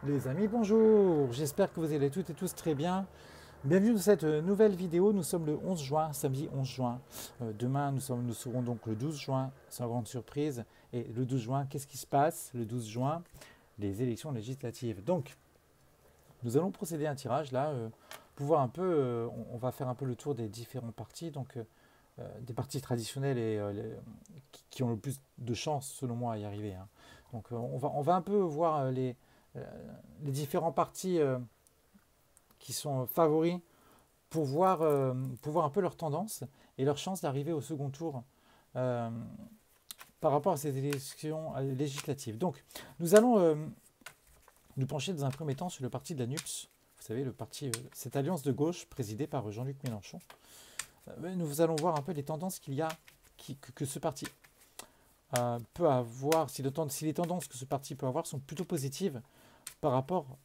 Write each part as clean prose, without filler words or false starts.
Les amis, bonjour. J'espère que vous allez toutes et tous très bien. Bienvenue dans cette nouvelle vidéo. Nous sommes le 11 juin, samedi 11 juin. Demain, nous serons donc le 12 juin, sans grande surprise. Et le 12 juin, qu'est-ce qui se passe le 12 juin? Les élections législatives. Donc, nous allons procéder à un tirage là, pour voir un peu, on va faire un peu le tour des différents partis, donc des partis traditionnels et qui ont le plus de chances, selon moi, à y arriver, hein. Donc, on va un peu voir euh, les différents partis qui sont favoris pour voir un peu leur tendance et leur chance d'arriver au second tour euh, par rapport à ces élections législatives. Donc, nous allons nous pencher dans un premier temps sur le parti de la NUPS. Vous savez, le parti, cette alliance de gauche présidée par Jean-Luc Mélenchon. Nous allons voir un peu les tendances qu'il y a, que ce parti peut avoir, si les tendances que ce parti peut avoir sont plutôt positives par rapport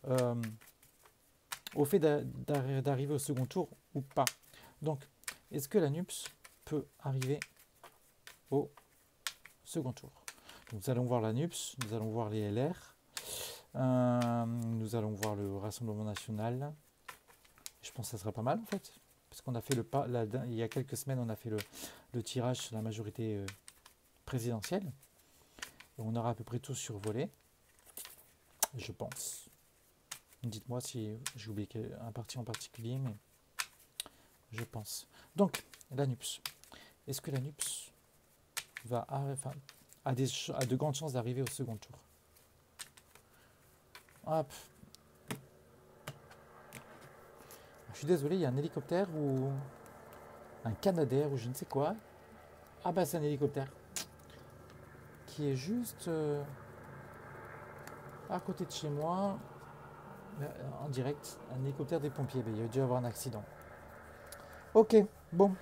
au fait d'arriver au second tour ou pas. Donc, est-ce que la NUPS peut arriver au second tour? Nous allons voir la NUPS, nous allons voir les LR, nous allons voir le Rassemblement National. Je pense que ça sera pas mal en fait, parce qu'on a fait il y a quelques semaines, on a fait le tirage sur la majorité présidentielle. Et on aura à peu près tout survolé, je pense. Dites-moi si j'ai oublié un parti en particulier, mais je pense. Donc, la NUPS. Est-ce que la NUPS a de grandes chances d'arriver au second tour? Hop. Je suis désolé, il y a un hélicoptère ou un Canadair ou je ne sais quoi. Ah bah c'est un hélicoptère qui est juste à côté de chez moi, en direct, un hélicoptère des pompiers. Ben, il y a dû avoir un accident. Ok, bon.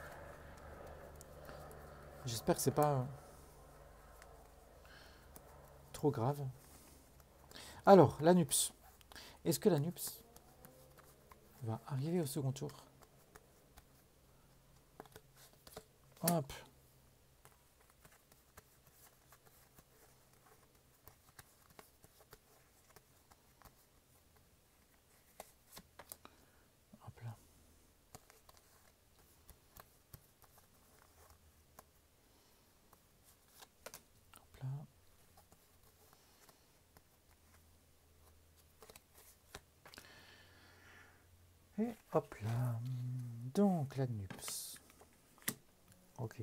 J'espère que c'est pas trop grave. Alors, la NUPS. Est-ce que la NUPS va arriver au second tour? Hop. Hop là. Hop là. Et hop là. Donc, la NUPS. Ok.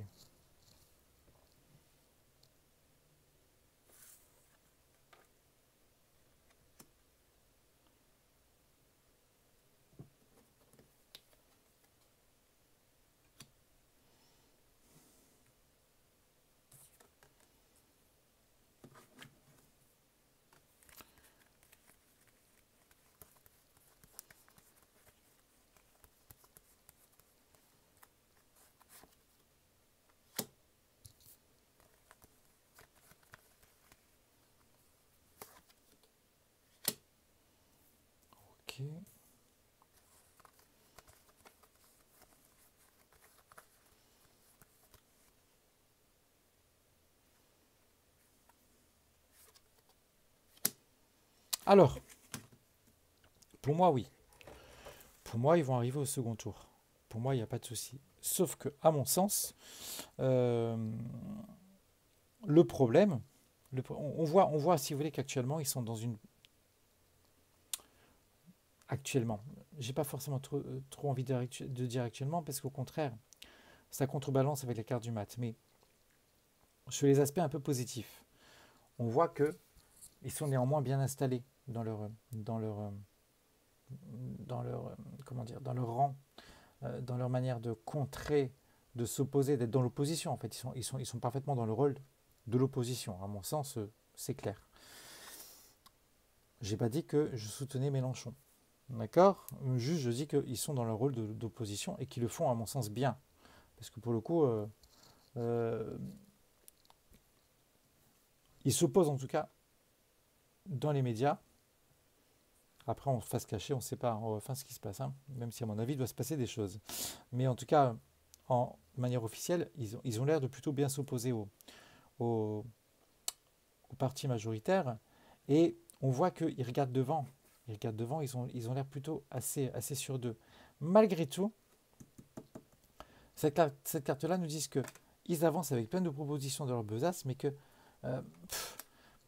Ok. Alors, pour moi, oui. Pour moi, ils vont arriver au second tour. Pour moi, il n'y a pas de souci. Sauf que, à mon sens, euh, le problème, on voit, si vous voulez, qu'actuellement, ils sont dans une. Actuellement, j'ai pas forcément trop envie de dire actuellement, parce qu'au contraire, ça contrebalance avec la carte du mat. Mais sur les aspects un peu positifs, on voit que ils sont néanmoins bien installés dans leur, comment dire, dans leur rang, dans leur manière de contrer, de s'opposer, d'être dans l'opposition. En fait, ils sont parfaitement dans le rôle de l'opposition. À mon sens, c'est clair. J'ai pas dit que je soutenais Mélenchon. D'accord? Juste, je dis qu'ils sont dans leur rôle d'opposition et qu'ils le font, à mon sens, bien. Parce que pour le coup, euh, ils s'opposent en tout cas dans les médias. Après, en face cachée, on ne sait pas enfin ce qui se passe, hein, même si à mon avis, il doit se passer des choses. Mais en tout cas, de manière officielle, ils ont l'air de plutôt bien s'opposer au parti majoritaire. Et on voit qu'ils regardent devant. Ils regardent devant, ils ont l'air plutôt assez sûrs d'eux. Malgré tout, cette carte-là nous dit qu'ils avancent avec plein de propositions de leur besace, mais que euh,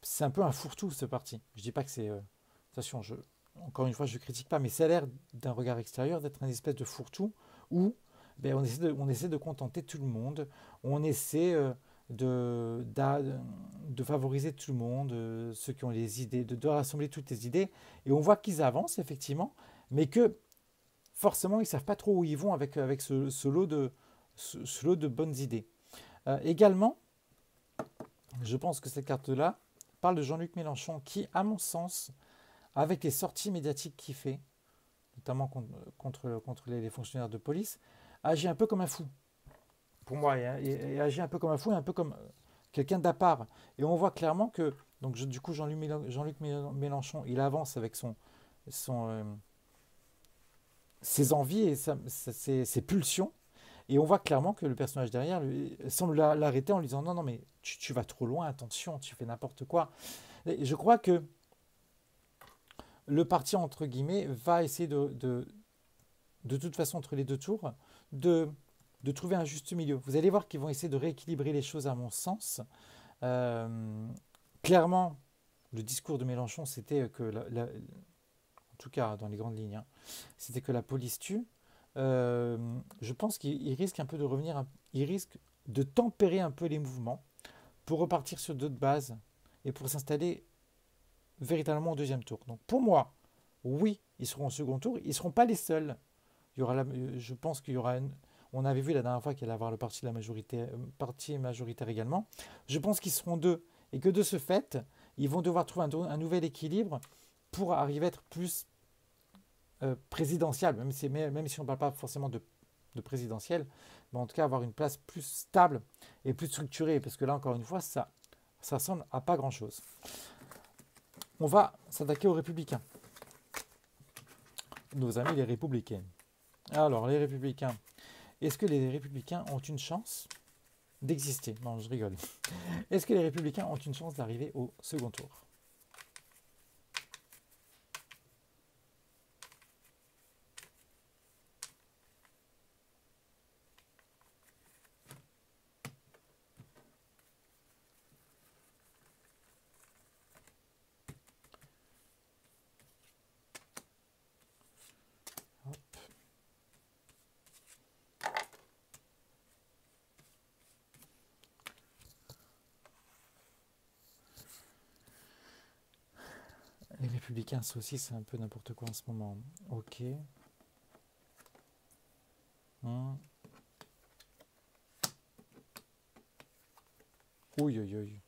c'est un peu un fourre-tout ce parti. Je dis pas que c'est... attention, encore une fois, je ne critique pas, mais ça a l'air d'un regard extérieur d'être une espèce de fourre-tout où ben, on essaie de contenter tout le monde, on essaie de favoriser tout le monde, ceux qui ont les idées, de rassembler toutes les idées, et on voit qu'ils avancent effectivement, mais que forcément ils ne savent pas trop où ils vont avec ce lot de bonnes idées. Également, je pense que cette carte-là parle de Jean-Luc Mélenchon qui, à mon sens, avec les sorties médiatiques qu'il fait, notamment contre les fonctionnaires de police, agit un peu comme un fou. Pour moi, il agit un peu comme un fou et un peu comme quelqu'un d'à part. Et on voit clairement que, donc, du coup, Jean-Luc Mélenchon, il avance avec ses envies et ses pulsions. Et on voit clairement que le personnage derrière semble l'arrêter en lui disant non, mais tu vas trop loin, attention, tu fais n'importe quoi. Et je crois que le parti, entre guillemets, va essayer de toute façon, entre les deux tours, de trouver un juste milieu. Vous allez voir qu'ils vont essayer de rééquilibrer les choses à mon sens. Clairement, le discours de Mélenchon, c'était que, en tout cas dans les grandes lignes, hein, c'était que la police tue. Je pense qu'il risque un peu de revenir, il risque de tempérer un peu les mouvements pour repartir sur d'autres bases et pour s'installer véritablement au deuxième tour. Donc pour moi, oui, ils seront au second tour, ils ne seront pas les seuls. Il y aura je pense qu'il y aura on avait vu la dernière fois qu'il allait avoir le parti majoritaire également. Je pense qu'ils seront deux et que de ce fait, ils vont devoir trouver un nouvel équilibre pour arriver à être plus présidentiel, même si on ne parle pas forcément de présidentiel, mais en tout cas avoir une place plus stable et plus structurée, parce que là, encore une fois, ça ressemble à pas grand-chose. On va s'attaquer aux Républicains. Nos amis les Républicains. Alors, les Républicains. Est-ce que les Républicains ont une chance d'exister? Non, je rigole. Est-ce que les Républicains ont une chance d'arriver au second tour? Les Républicains, ça aussi, c'est un peu n'importe quoi en ce moment. Ok. Oui, oui, oui.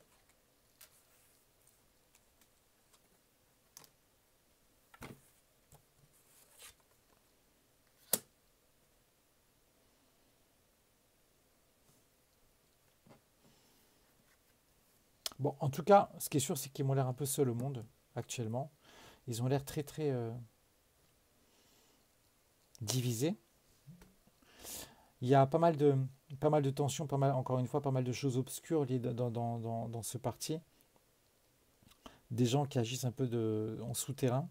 Bon, en tout cas, ce qui est sûr, c'est qu'ils m'ont l'air un peu seuls au monde, actuellement. Ils ont l'air très, très divisés. Il y a pas mal de tensions, encore une fois, pas mal de choses obscures liées dans ce parti. Des gens qui agissent un peu en souterrain.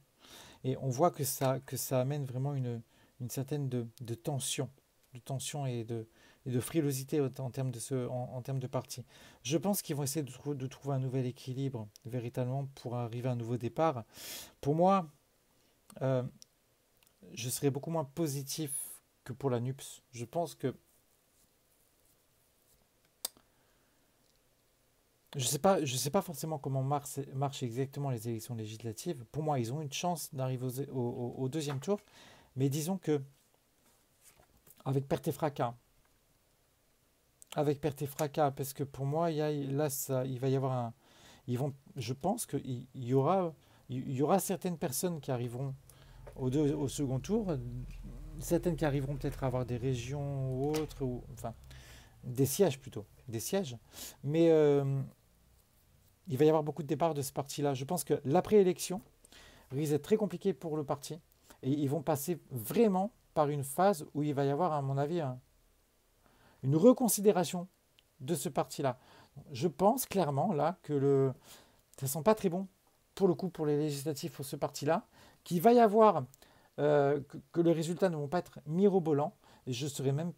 Et on voit que ça amène vraiment une certaine de tension. De tension et de frilosité en termes de parti. Je pense qu'ils vont essayer de trouver un nouvel équilibre véritablement pour arriver à un nouveau départ. Pour moi, je serais beaucoup moins positif que pour la NUPS. Je pense que je sais pas forcément comment marchent exactement les élections législatives. Pour moi, ils ont une chance d'arriver au deuxième tour, mais disons que avec perte et fracas. Avec perte et fracas, parce que pour moi, il va y avoir je pense qu'il y aura certaines personnes qui arriveront au second tour, certaines qui arriveront peut-être à avoir des régions ou autres, enfin des sièges plutôt, des sièges, mais il va y avoir beaucoup de départs de ce parti-là. Je pense que l'après-élection risque d'être très compliqué pour le parti, et ils vont passer vraiment par une phase où il va y avoir, à mon avis, une reconsidération de ce parti-là. Je pense clairement là que ça sent pas très bon pour le coup, pour les législatives, pour ce parti-là, qu'il va y avoir, que les résultats ne vont pas être mirobolants, et je serais même,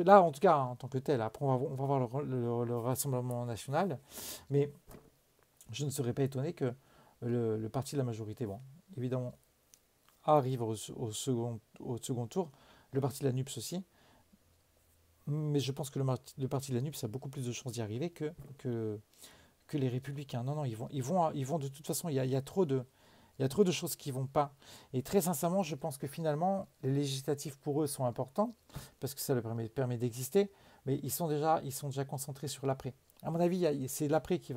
là en tout cas, en tant que tel, après on va voir le Rassemblement national, mais je ne serais pas étonné que le parti de la majorité, bon, évidemment, arrive au second tour, le parti de la NUPS aussi, mais je pense que le parti de la NUPS a beaucoup plus de chances d'y arriver que les Républicains. Non, non, ils vont de toute façon, il y a trop de choses qui ne vont pas. Et très sincèrement, je pense que finalement, les législatives pour eux sont importants, parce que ça leur permet d'exister, mais ils sont déjà concentrés sur l'après. À mon avis, c'est l'après qui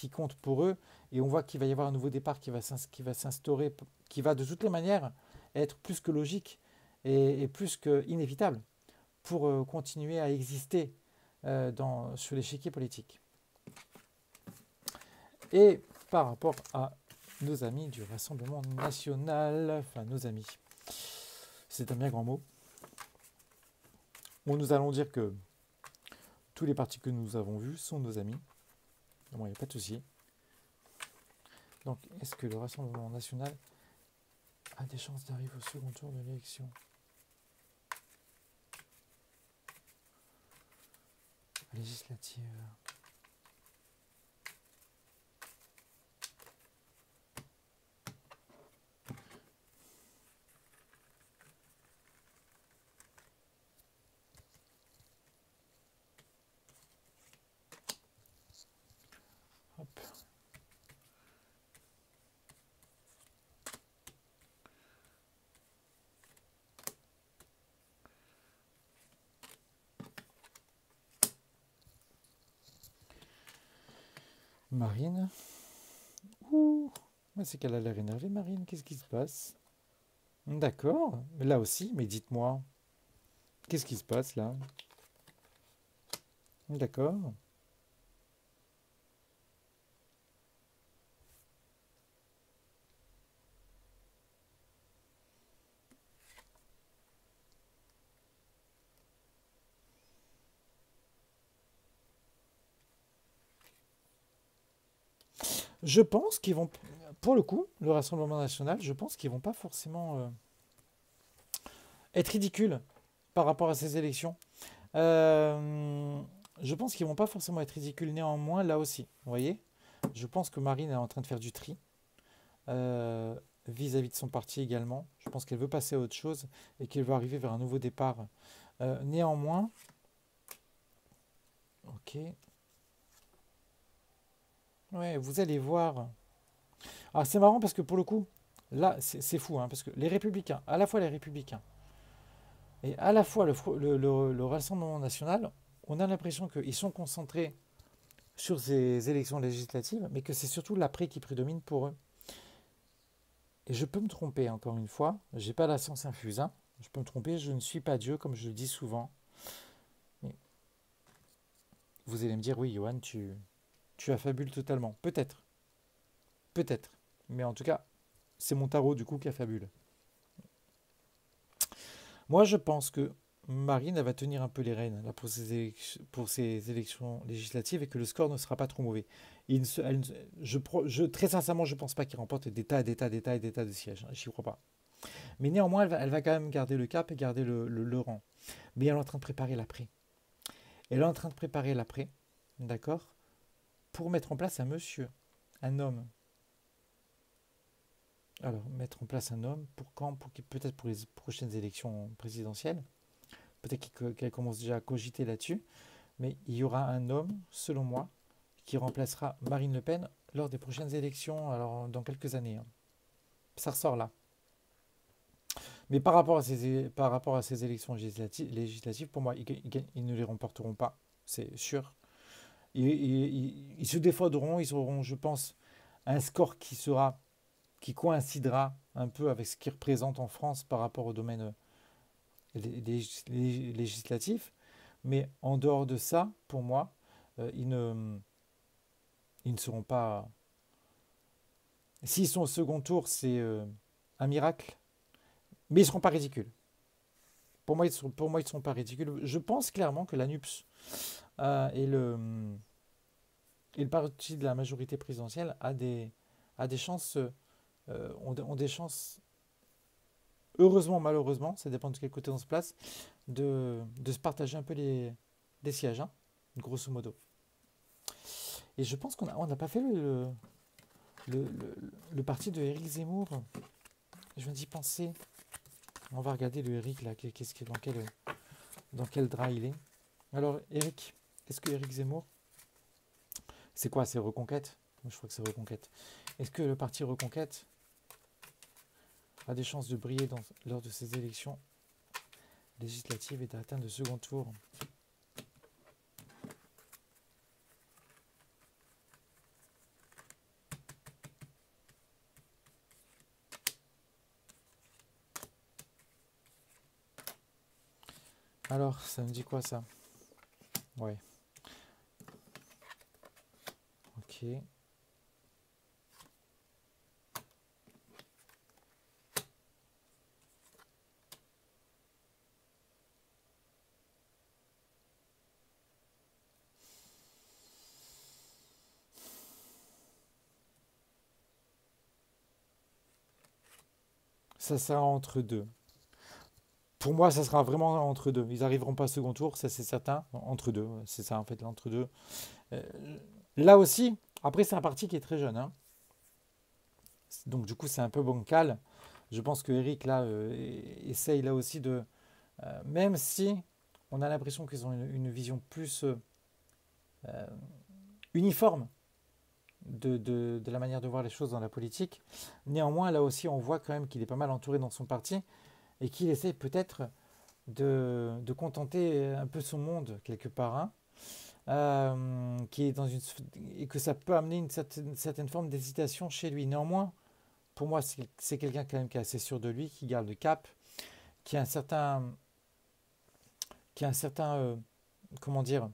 compte pour eux, et on voit qu'il va y avoir un nouveau départ qui va s'instaurer, qui va de toutes les manières être plus que logique et plus que inévitable pour continuer à exister sur l'échiquier politique. Et par rapport à nos amis du Rassemblement national, enfin nos amis, c'est un bien grand mot, où nous allons dire que tous les partis que nous avons vus sont nos amis. Bon, il n'y a pas de souci. Donc, est-ce que le Rassemblement national a des chances d'arriver au second tour de l'élection législative? Hop. Marine. Ouh, c'est qu'elle a l'air énervée, Marine. Qu'est-ce qui se passe? D'accord. Là aussi, mais dites-moi, qu'est-ce qui se passe là? D'accord. Je pense qu'ils vont, pour le coup, le Rassemblement national, je pense qu'ils vont pas forcément être ridicules par rapport à ces élections. Euh, je pense qu'ils vont pas forcément être ridicules néanmoins là aussi. Vous voyez, je pense que Marine est en train de faire du tri euh, vis-à-vis de son parti également. Je pense qu'elle veut passer à autre chose et qu'elle veut arriver vers un nouveau départ. Néanmoins, ok. Ouais, vous allez voir. Ah, c'est marrant parce que pour le coup, là, c'est fou, hein, parce que les Républicains, à la fois les Républicains et à la fois le Rassemblement national, on a l'impression qu'ils sont concentrés sur ces élections législatives, mais que c'est surtout l'après qui prédomine pour eux. Et je peux me tromper, encore une fois, j'ai pas la science infuse, hein. Je peux me tromper, je ne suis pas Dieu, comme je le dis souvent. Mais vous allez me dire, oui, Johan, tu affabules totalement. Peut-être, peut-être. Mais en tout cas, c'est mon tarot du coup qui affabule. Moi, je pense que Marine elle va tenir un peu les rênes là, pour ces élections législatives et que le score ne sera pas trop mauvais. Il ne se- elle ne- très sincèrement, je ne pense pas qu'il remporte des tas, des tas, des tas et des tas de sièges. Hein, j'y crois pas. Mais néanmoins, elle va quand même garder le cap et garder le rang. Mais elle est en train de préparer l'après. Elle est en train de préparer l'après, d'accord, pour mettre en place un monsieur, un homme. Alors, mettre en place un homme, pour quand? Peut-être pour les prochaines élections présidentielles. Peut-être qu'elle commence déjà à cogiter là-dessus. Mais il y aura un homme, selon moi, qui remplacera Marine Le Pen lors des prochaines élections, alors dans quelques années. Hein. Ça ressort là. Mais par rapport à ces élections législatives, pour moi, ils ne les remporteront pas, c'est sûr. Ils se défauderont, ils auront, je pense, un score qui coïncidera un peu avec ce qu'ils représentent en France par rapport au domaine législatif. Mais en dehors de ça, pour moi, ils ne seront pas. S'ils sont au second tour, c'est un miracle. Mais ils ne seront pas ridicules. Pour moi, ils ne seront pas ridicules. Je pense clairement que la NUPS et et le parti de la majorité présidentielle a des chances, ont des chances, heureusement, malheureusement, ça dépend de quel côté on se place, de se partager un peu les sièges, hein, grosso modo. Et je pense qu'on n'a pas fait le parti de Éric Zemmour. Je viens d'y penser. On va regarder le Éric là, dans quel drap il est. Alors Éric, est-ce que Éric Zemmour, c'est quoi? C'est Reconquête? Je crois que c'est Reconquête. Est-ce que le parti Reconquête a des chances de briller lors de ces élections législatives et d'atteindre le second tour? Alors, ça me dit quoi ça? Ouais. Ok. Ça sera entre deux. Pour moi, ça sera vraiment entre deux. Ils n'arriveront pas au second tour, ça c'est certain. Entre deux, c'est ça en fait, l'entre deux. Euh, Là aussi, après c'est un parti qui est très jeune, hein. Donc du coup c'est un peu bancal. Je pense que Eric là essaye là aussi même si on a l'impression qu'ils ont une vision plus euh, uniforme de la manière de voir les choses dans la politique, néanmoins là aussi on voit quand même qu'il est pas mal entouré dans son parti et qu'il essaye peut-être de contenter un peu son monde quelque part, hein, qui est et que ça peut amener une certaine forme d'hésitation chez lui. Néanmoins, pour moi, c'est quelqu'un quand même qui est assez sûr de lui, qui garde le cap, qui a un certain comment dire,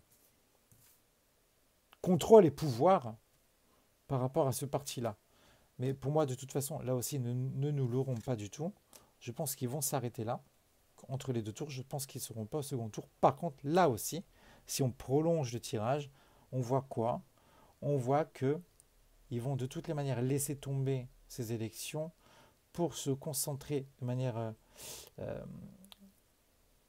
contrôle et pouvoir par rapport à ce parti-là. Mais pour moi, de toute façon, là aussi, ne nous l'aurons pas du tout. Je pense qu'ils vont s'arrêter là. Entre les deux tours, je pense qu'ils ne seront pas au second tour. Par contre, là aussi, si on prolonge le tirage, on voit quoi? On voit que ils vont de toutes les manières laisser tomber ces élections pour se concentrer euh,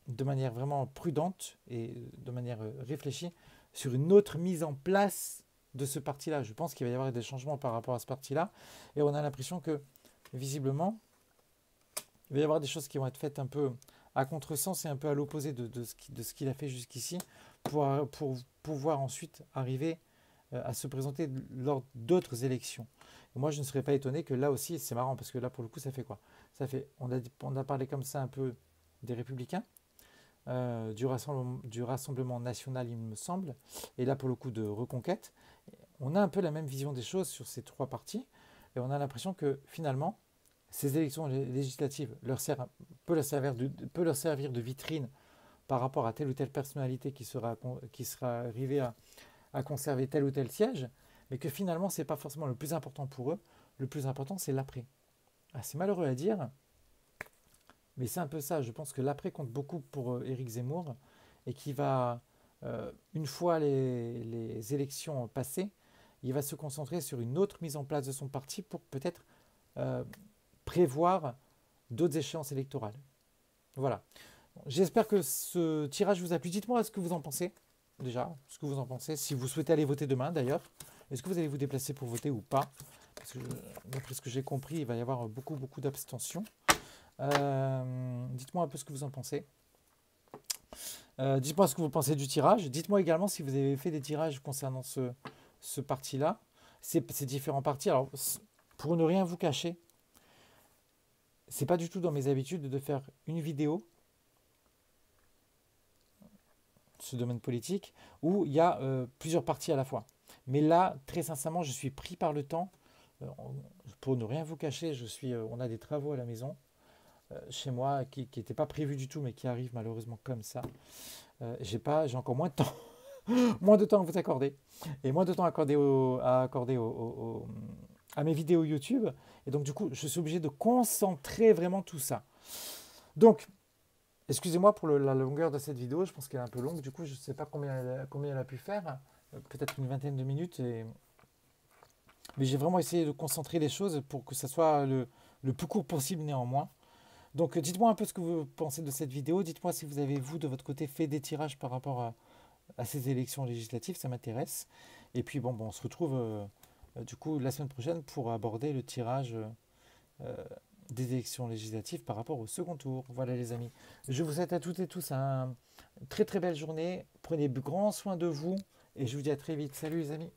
de manière vraiment prudente et de manière réfléchie sur une autre mise en place de ce parti-là. Je pense qu'il va y avoir des changements par rapport à ce parti-là. Et on a l'impression que, visiblement, il va y avoir des choses qui vont être faites un peu à contresens et un peu à l'opposé de ce qu'il a fait jusqu'ici pour pouvoir ensuite arriver à se présenter lors d'autres élections. Et moi, je ne serais pas étonné que là aussi, c'est marrant parce que là, pour le coup, ça fait quoi? Ça fait, on a parlé comme ça un peu des Républicains, du Rassemblement national, il me semble, et là, pour le coup, de Reconquête. On a un peu la même vision des choses sur ces trois partis et on a l'impression que finalement, ces élections législatives peut leur servir de vitrine par rapport à telle ou telle personnalité qui sera arrivée à conserver tel ou tel siège, mais que finalement, ce n'est pas forcément le plus important pour eux. Le plus important, c'est l'après. Ah, c'est malheureux à dire, mais c'est un peu ça. Je pense que l'après compte beaucoup pour Éric Zemmour et qui va, une fois les élections passées, il va se concentrer sur une autre mise en place de son parti pour peut-être euh, prévoir d'autres échéances électorales. Voilà. J'espère que ce tirage vous a plu. Dites-moi ce que vous en pensez, déjà, ce que vous en pensez. Si vous souhaitez aller voter demain, d'ailleurs, est-ce que vous allez vous déplacer pour voter ou pas? Parce que, d'après ce que j'ai compris, il va y avoir beaucoup d'abstention. Dites-moi un peu ce que vous en pensez. Dites-moi ce que vous pensez du tirage. Dites-moi également si vous avez fait des tirages concernant ce parti-là, ces différents partis. Alors, pour ne rien vous cacher, c'est pas du tout dans mes habitudes de faire une vidéo, ce domaine politique, où il y a plusieurs partis à la fois. Mais là, très sincèrement, je suis pris par le temps. Euh, pour ne rien vous cacher, on a des travaux à la maison, chez moi, qui n'étaient pas prévus du tout, mais qui arrivent malheureusement comme ça. J'ai encore moins de temps, moins de temps à vous accorder, et moins de temps à accorder à mes vidéos YouTube. Et donc, du coup, je suis obligé de concentrer vraiment tout ça. Donc, excusez-moi pour la longueur de cette vidéo, je pense qu'elle est un peu longue, du coup je ne sais pas combien elle a pu faire. peut-être une vingtaine de minutes. Mais j'ai vraiment essayé de concentrer les choses pour que ça soit le plus court possible néanmoins. Donc dites-moi un peu ce que vous pensez de cette vidéo. Dites-moi si vous avez, vous, de votre côté, fait des tirages par rapport à ces élections législatives. Ça m'intéresse. Et puis bon, on se retrouve du coup la semaine prochaine pour aborder le tirage des élections législatives par rapport au second tour. Voilà les amis. Je vous souhaite à toutes et tous une très très belle journée. Prenez grand soin de vous et je vous dis à très vite. Salut les amis.